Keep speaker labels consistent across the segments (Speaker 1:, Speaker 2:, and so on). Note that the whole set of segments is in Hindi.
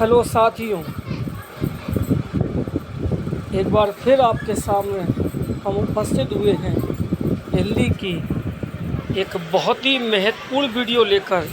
Speaker 1: हेलो साथियों, एक बार फिर आपके सामने हम उपस्थित हुए हैं हिंदी की एक बहुत ही महत्वपूर्ण वीडियो लेकर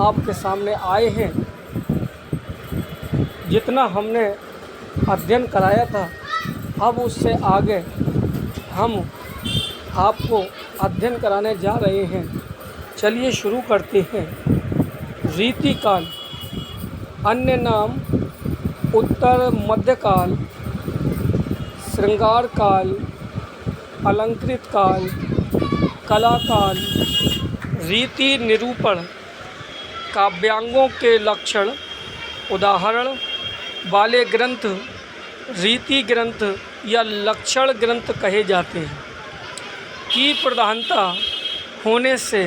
Speaker 1: आपके सामने आए हैं। जितना हमने अध्ययन कराया था, अब उससे आगे हम आपको अध्ययन कराने जा रहे हैं। चलिए शुरू करते हैं। रीतिकाल, अन्य नाम उत्तर मध्यकाल, श्रृंगार काल, अलंकृत काल, कला काल। रीति निरूपण, काव्यांगों के लक्षण उदाहरण वाले ग्रंथ रीति ग्रंथ या लक्षण ग्रंथ कहे जाते हैं की प्रधानता होने से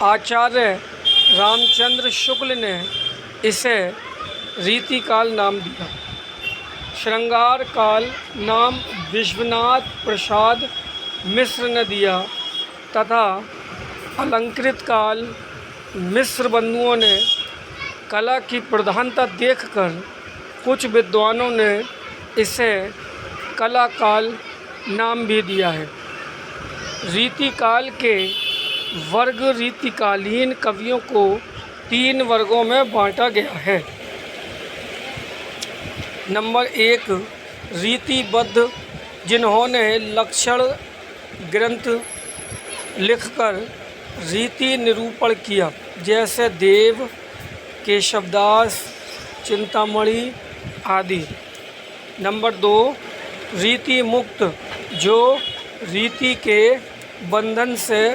Speaker 1: आचार्य रामचंद्र शुक्ल ने इसे रीतिकाल नाम दिया। श्रृंगार काल नाम विश्वनाथ प्रसाद मिश्र ने दिया तथा अलंकृत काल मिश्र बंधुओं ने कला की प्रधानता देखकर कुछ विद्वानों ने इसे कला काल नाम भी दिया है। रीतिकाल के वर्ग रीतिकालीन कवियों को 3 वर्गों में बांटा गया है। नंबर 1, रीतिबद्ध, जिन्होंने लक्षण ग्रंथ लिखकर रीति निरूपण किया, जैसे देव, केशवदास, चिंतामणि आदि। नंबर 2, रीति मुक्त, जो रीति के बंधन से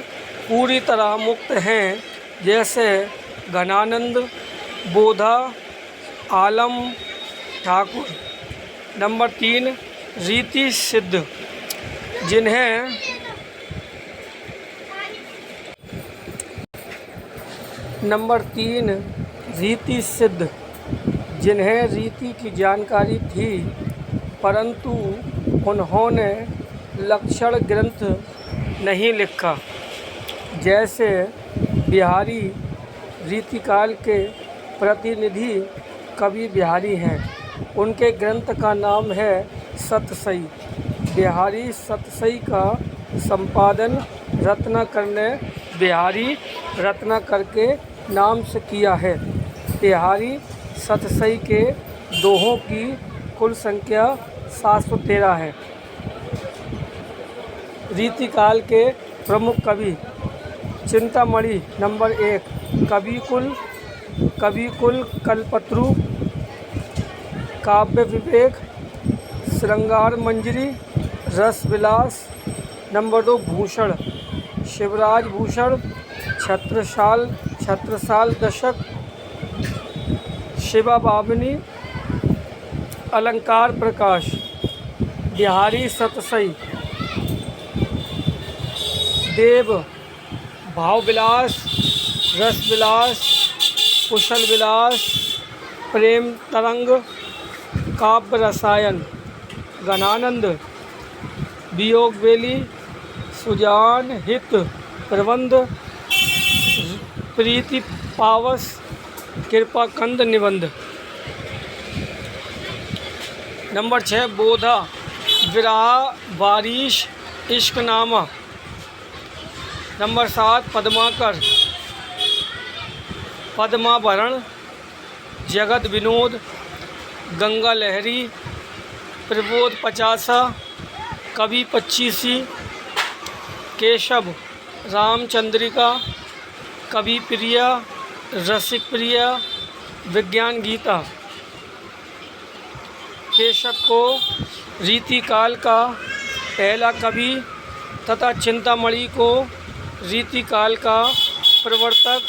Speaker 1: पूरी तरह मुक्त हैं, जैसे घनानंद, बोधा, आलम ठाकुर। नंबर 3, रीति सिद्ध, जिन्हें रीति सिद्ध, जिन्हें रीति की जानकारी थी परंतु उन्होंने लक्षण ग्रंथ नहीं लिखा, जैसे बिहारी रीतिकाल के प्रतिनिधि कवि बिहारी हैं। उनके ग्रंथ का नाम है सतसई। बिहारी सतसई का संपादन रत्नाकर ने बिहारी रत्नाकर के नाम से किया है। बिहारी सतसई के दोहों की कुल संख्या 713 है। रीतिकाल के प्रमुख कवि चिंतामणि नंबर 1, कविकुल कल्पतरु, काव्य विवेक, श्रृंगार मंजरी, रस विलास। नंबर 2, भूषण, शिवराज भूषण, छत्रसाल दशक, शिवा बामनी, अलंकार प्रकाश। बिहारी सतसई, देव, भाव विलास, रस विलास, कुशल विलास, प्रेम तरंग, काव्य रसायन। घनानंद, वियोग वेली, सुजान हित प्रबंध, प्रीति पावस, कृपाकंद निबंध। नंबर 6, बोधा, विराह, बारिश, इश्कनामा। नंबर 7, पद्माकर, पद्माभरण, जगत विनोद, गंगा लहरी, प्रबोध पचासा, कवि पच्चीसी, केशव, रामचंद्रिका, कवि प्रिया, रसिक प्रिया, विज्ञान गीता। केशव को रीतिकाल का पहला कवि तथा चिंतामणि को रीतिकाल का प्रवर्तक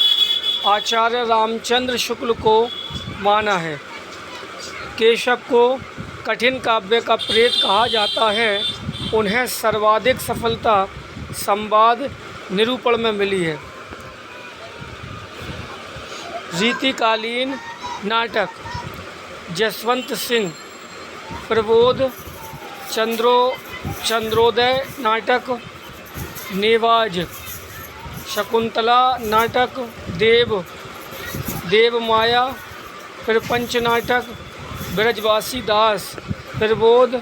Speaker 1: आचार्य रामचंद्र शुक्ल को माना है। केशव को कठिन काव्य का प्रेत कहा जाता है। उन्हें सर्वाधिक सफलता संवाद निरूपण में मिली है। रीतिकालीन नाटक, जसवंत सिंह, प्रबोध, चंद्रोदय नाटक, नेवाज, शकुंतला नाटक, देव माया, फिर पंचनाटक ब्रजवासी दास, फिर बोध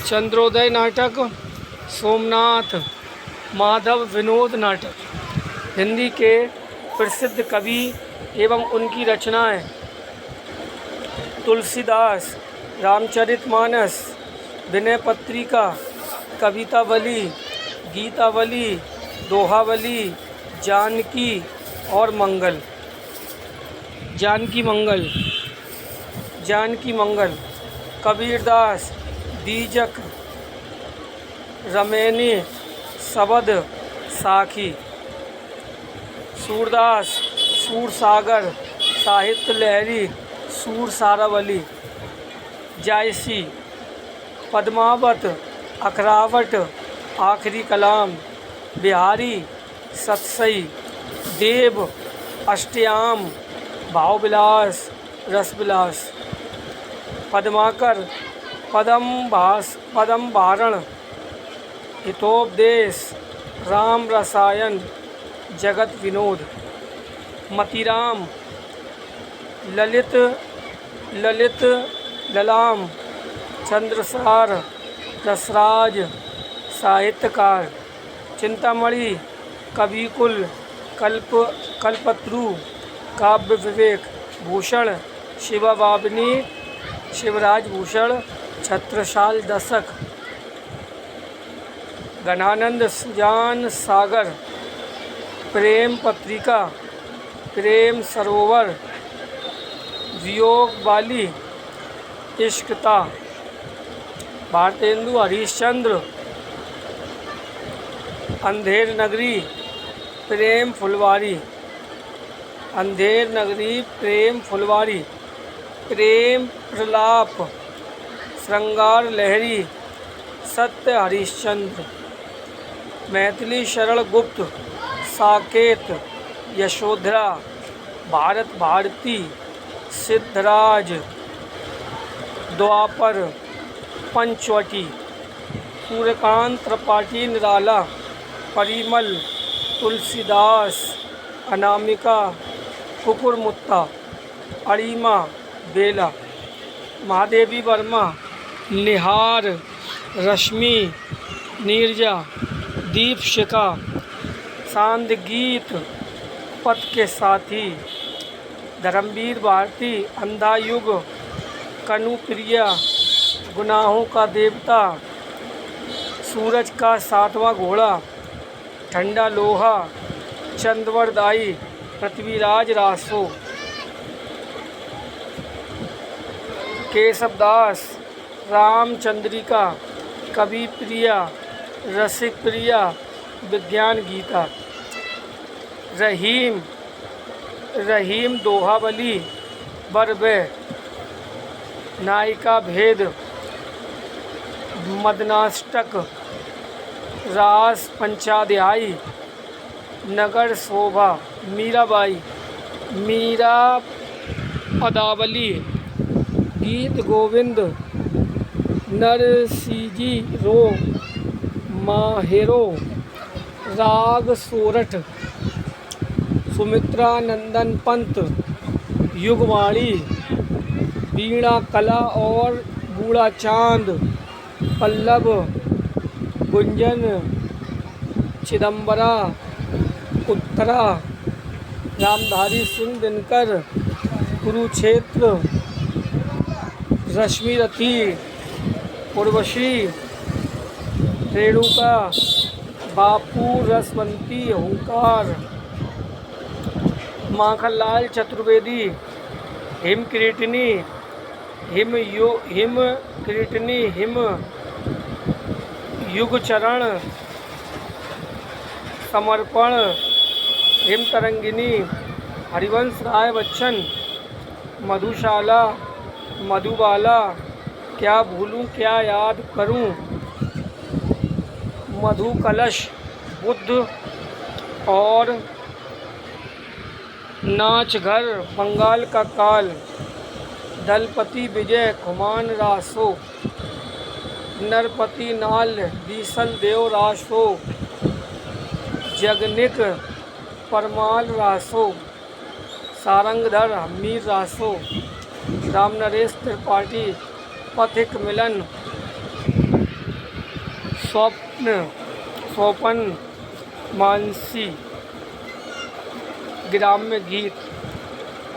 Speaker 1: चंद्रोदय नाटक, सोमनाथ माधव विनोद नाटक। हिंदी के प्रसिद्ध कवि एवं उनकी रचनाएं: तुलसीदास, रामचरितमानस, विनय पत्रिका, कवितावली, गीतावली, दोहावली, जानकी और मंगल। जानकी मंगल, कबीरदास, दीजक, रमैनी, सबद, साखी। सूरदास, सूरसागर, साहित्य लहरी, सूर सारावली। जायसी, पद्मावत, अखरावट, आखिरी कलाम, बिहारी, सतसई, देव, अष्टयाम, भावविलास, रसविलास। पद्माकर, पदम भारण, हितोपदेश, राम रसायन, जगत विनोद। मतीराम, ललित ललाम, चंद्रसार, रसराज, साहित्यकार। चिंतामणि, कविकुल, कल्पत्रु, काव्य विवेक। भूषण, शिवाबाबनी, शिवराज भूषण, छत्रसाल दशक। घनानंद, सुजान सागर, प्रेम पत्रिका, प्रेम सरोवर, वियोग वाली, इश्कता। भारतेंदु हरिश्चंद्र, अंधेर नगरी, प्रेम फुलवारी। अंधेर नगरी, प्रेम फुलवारी। प्रेम प्रलाप, श्रृंगार लहरी, सत्य हरिश्चंद्र। मैथिली शरण गुप्त, साकेत, यशोधरा, भारत भारती, सिद्धराज, द्वापर, पंचवटी। सूर्यकांत त्रिपाठी, निराला, परिमल, तुलसीदास, अनामिका, कुकुरमुत्ता, अड़ीमा, बेला। महादेवी वर्मा, निहार, रश्मि, नीरजा, दीपशिखा, सांद गीत, पथ के साथी। धर्मवीर भारती, अंधा युग, कनुप्रिया, गुनाहों का देवता, सूरज का सातवां घोड़ा, ठंडा लोहा, चंद्रवरदाई, पृथ्वीराज रासो। केशवदास, रामचंद्रिका, कवि प्रिया, रसिक प्रिया, विज्ञान गीता। रहीम, दोहावली, बरबे, नायिका भेद, मदनाष्टक, रास पंचाध्यायी, नगर शोभा। मीराबाई, मीरा पदावली, गीत गोविंद, नरसिंजी रो, माहेरो, राग सोरठ। सुमित्रा नंदन पंत, युगवाणी, वीणा कला और बूढ़ा चांद। पल्लव, गुंजन, चिदम्बरा, उत्तरा, रामधारी सिंह दिनकर, कुरुक्षेत्र, रश्मिरथी, उर्वशी, रेणुका, बापू, रसवंती, हुंकार। माखनलाल चतुर्वेदी, हिम किरीटिनी, हिम युगचरण, समर्पण, हिम तरंगिनी। हरिवंश राय बच्चन, मधुशाला, मधुबाला, क्या भूलूं क्या याद करूं। मधु कलश, बुद्ध और नाच घर, बंगाल का काल। दलपति विजय, खुमान रासो, नरपति नाल, बीसल देव रासो, जगनिक, परमाल रासो, सारंगधर, हमीर रासो। राम नरेश त्रिपाठी, पथिक मिलन, स्वपन मानसी, ग्राम्य गीत,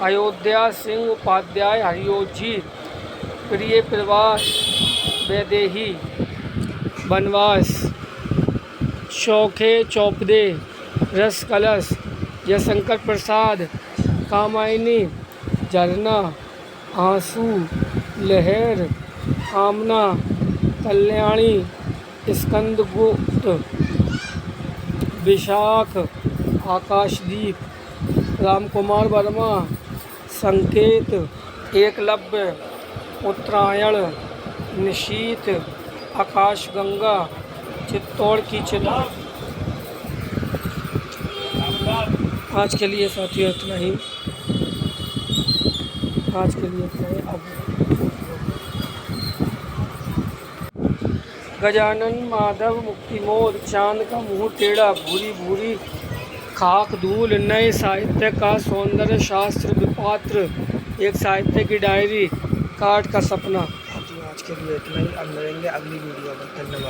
Speaker 1: अयोध्या सिंह उपाध्याय हरियोजी, प्रिय प्रवास, वैदेही, वनवास, चौखे चौपदे, रस कलश, जयशंकर प्रसाद, कामायनी, झरना, आंसू, लहर, आमना, कल्याणी, स्कंदगुप्त, विशाख, आकाशदीप, रामकुमार वर्मा, संकेत, एकलव्य, उत्तरायण, निशीथ, आकाशगंगा, चित्तौड़ की चिता। आज के लिए साथियों इतना ही। आज के लिए इतना ही। अब गजानन माधव मुक्तिमोद, चांद का मुंह टेढ़ा, भूरी भूरी खाक धूल, नए साहित्य का सौंदर्य शास्त्र विपात्र, एक साहित्य की डायरी, काट का सपना। आज के लिए इतना ही। अब मिलेंगे अगली वीडियो में। धन्यवाद।